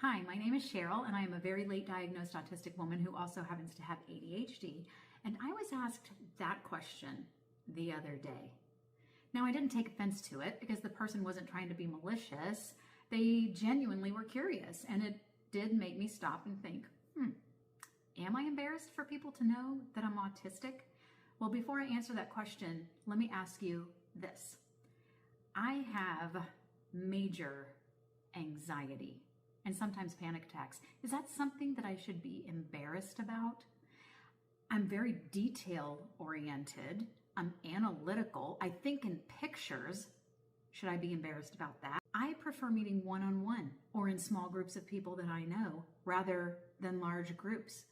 Hi, my name is Cheryl, and I am a very late diagnosed autistic woman who also happens to have ADHD. And I was asked that question the other day. Now, I didn't take offense to it because the person wasn't trying to be malicious. They genuinely were curious, and it did make me stop and think, am I embarrassed for people to know that I'm autistic? Well, before I answer that question, let me ask you this. I have major anxiety and sometimes panic attacks. Is that something that I should be embarrassed about? I'm very detail oriented. I'm analytical. I think in pictures. Should I be embarrassed about that? I prefer meeting one-on-one or in small groups of people that I know rather than large groups.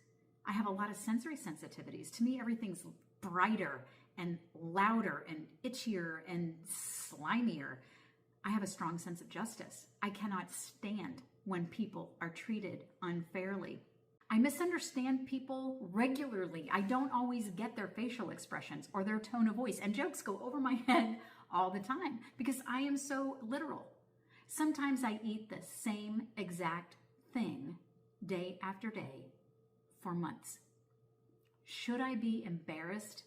I have a lot of sensory sensitivities. To me, everything's brighter and louder and itchier and slimier. I have a strong sense of justice. I cannot stand when people are treated unfairly. I misunderstand people regularly. I don't always get their facial expressions or their tone of voice, and jokes go over my head all the time because I am so literal. Sometimes I eat the same exact thing day after day for months. Should I be embarrassed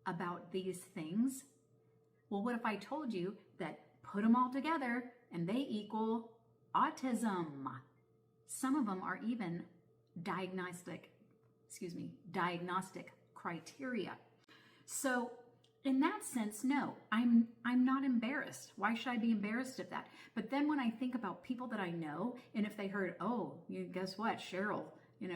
about these things? Well, what if I told you that put them all together and they equal autism? Some of them are even diagnostic criteria. So in that sense, no, I'm not embarrassed. Why should I be embarrassed of that? But then when I think about people that I know, and if they heard, oh, guess what, Cheryl,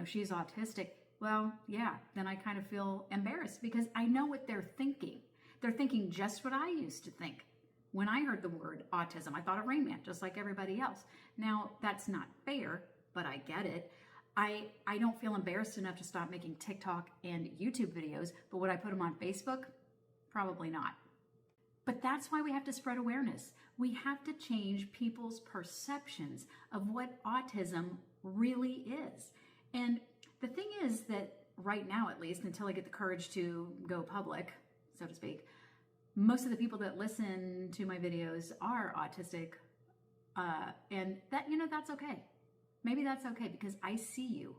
she's autistic. Well, yeah, then I kind of feel embarrassed because I know what they're thinking. They're thinking just what I used to think. When I heard the word autism, I thought of Rain Man, just like everybody else. Now, that's not fair, but I get it. I don't feel embarrassed enough to stop making TikTok and YouTube videos, but would I put them on Facebook? Probably not. But that's why we have to spread awareness. We have to change people's perceptions of what autism really is. And the thing is that right now, at least, until I get the courage to go public, so to speak, most of the people that listen to my videos are autistic, and that's okay. Maybe that's okay because I see you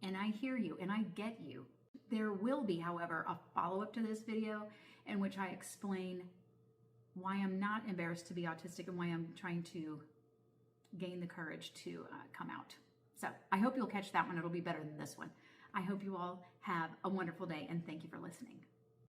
and I hear you and I get you. There will be, however, a follow-up to this video in which I explain why I'm not embarrassed to be autistic and why I'm trying to gain the courage to come out. So I hope you'll catch that one. It'll be better than this one. I hope you all have a wonderful day and thank you for listening.